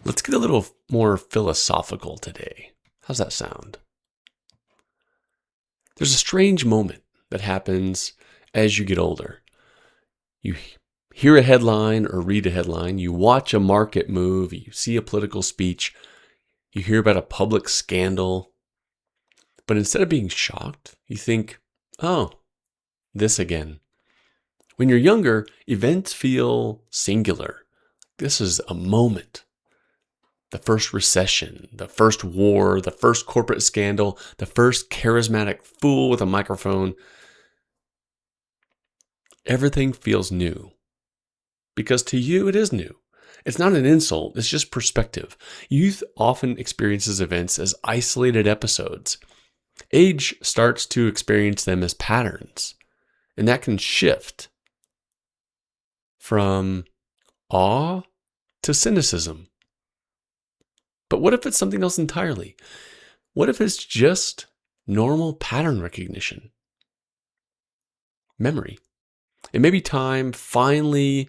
Let's get a little more philosophical today. How's that sound? There's a strange moment that happens as you get older. You hear a headline or read a headline, you watch a market move, you see a political speech, you hear about a public scandal, but instead of being shocked, you think, oh, this again. When you're younger, events feel singular. This is a moment. The first recession, the first war, the first corporate scandal, the first charismatic fool with a microphone. Everything feels new. Because to you, it is new. It's not an insult, it's just perspective. Youth often experiences events as isolated episodes. Age starts to experience them as patterns. And that can shift from awe to cynicism. But what if it's something else entirely? What if it's just normal pattern recognition? Memory. It may be time finally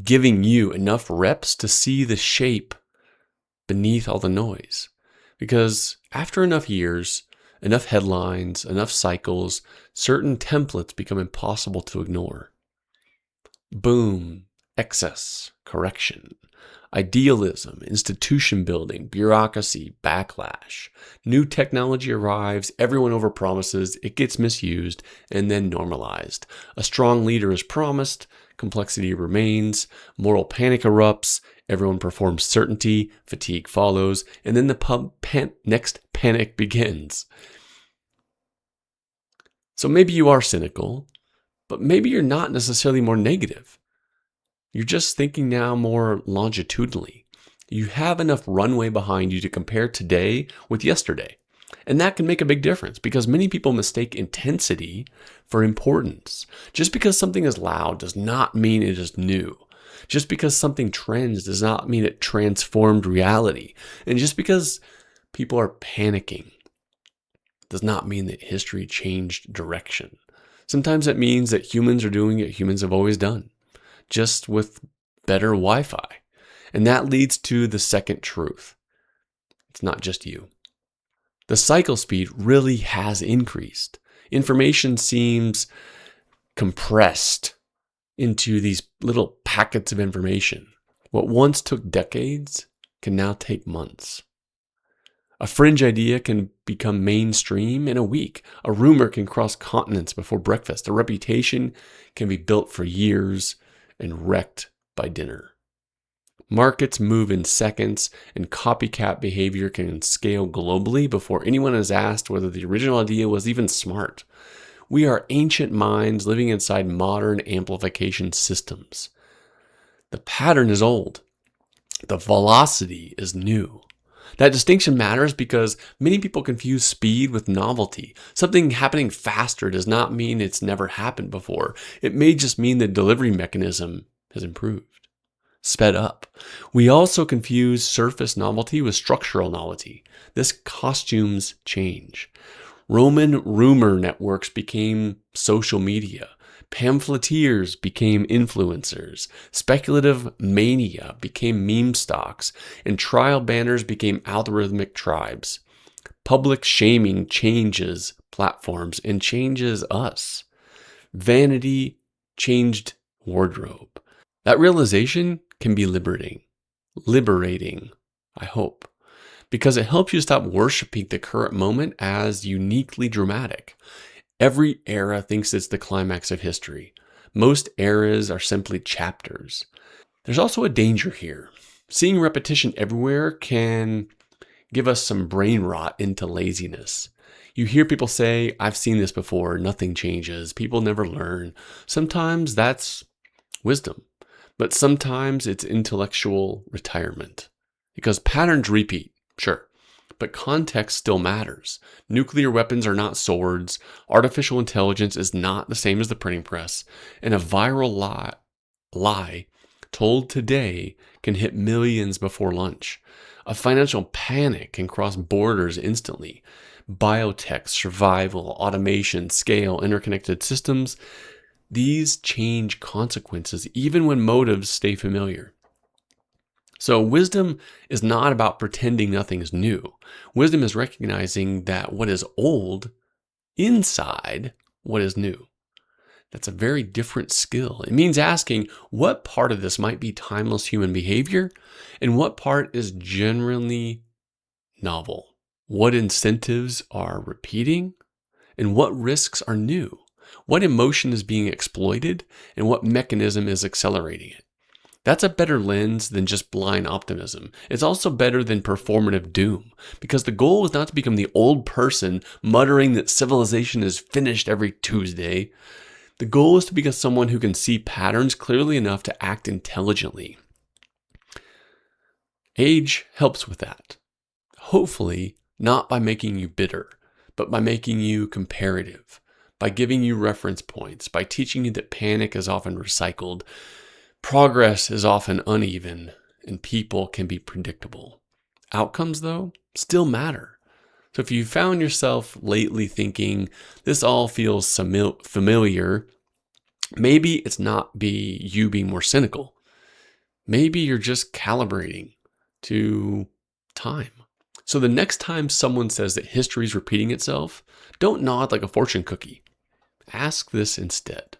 giving you enough reps to see the shape beneath all the noise. Because after enough years, enough headlines, enough cycles, certain templates become impossible to ignore. Boom, excess, correction. Idealism, institution building, bureaucracy, backlash. New technology arrives, everyone overpromises, it gets misused, and then normalized. A strong leader is promised, complexity remains, moral panic erupts, everyone performs certainty, fatigue follows, and then the next panic begins. So maybe you are cynical, but maybe you're not necessarily more negative. You're just thinking now more longitudinally. You have enough runway behind you to compare today with yesterday. And that can make a big difference because many people mistake intensity for importance. Just because something is loud does not mean it is new. Just because something trends does not mean it transformed reality. And just because people are panicking does not mean that history changed direction. Sometimes it means that humans are doing what humans have always done, just with better Wi-Fi. And that leads to the second truth. It's not just you. The cycle speed really has increased. Information seems compressed into these little packets of information. What once took decades can now take months. A fringe idea can become mainstream in a week. A rumor can cross continents before breakfast. A reputation can be built for years and wrecked by dinner. Markets move in seconds, and copycat behavior can scale globally before anyone is asked whether the original idea was even smart. We are ancient minds living inside modern amplification systems. The pattern is old. The velocity is new. That distinction matters because many people confuse speed with novelty. Something happening faster does not mean it's never happened before. It may just mean the delivery mechanism has improved, sped up. We also confuse surface novelty with structural novelty. This costumes change. Roman rumor networks became social media. Pamphleteers became influencers. Speculative mania became meme stocks. And trial banners became algorithmic tribes. Public shaming changes platforms and changes us. Vanity changed wardrobe. That realization can be liberating, I hope, because it helps you stop worshiping the current moment as uniquely dramatic. Every era thinks it's the climax of history. Most eras are simply chapters. There's also a danger here. Seeing repetition everywhere can give us some brain rot into laziness. You hear people say, I've seen this before, nothing changes, people never learn. Sometimes that's wisdom, but sometimes it's intellectual retirement. Because patterns repeat, sure, but context still matters. Nuclear weapons are not swords, artificial intelligence is not the same as the printing press, and a viral lie told today can hit millions before lunch. A financial panic can cross borders instantly. Biotech, survival, automation, scale, interconnected systems, these change consequences even when motives stay familiar. So wisdom is not about pretending nothing is new. Wisdom is recognizing that what is old inside what is new. That's a very different skill. It means asking what part of this might be timeless human behavior and what part is generally novel. What incentives are repeating and what risks are new. What emotion is being exploited and what mechanism is accelerating it. That's a better lens than just blind optimism. It's also better than performative doom, because the goal is not to become the old person muttering that civilization is finished every Tuesday. The goal is to become someone who can see patterns clearly enough to act intelligently. Age helps with that. Hopefully, not by making you bitter, but by making you comparative, by giving you reference points, by teaching you that panic is often recycled, progress is often uneven, and people can be predictable. Outcomes, though, still matter. So if you found yourself lately thinking, this all feels familiar, maybe it's not you being more cynical. Maybe you're just calibrating to time. So the next time someone says that history is repeating itself, don't nod like a fortune cookie. Ask this instead.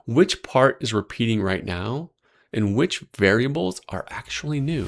Which part is repeating right now, and which variables are actually new?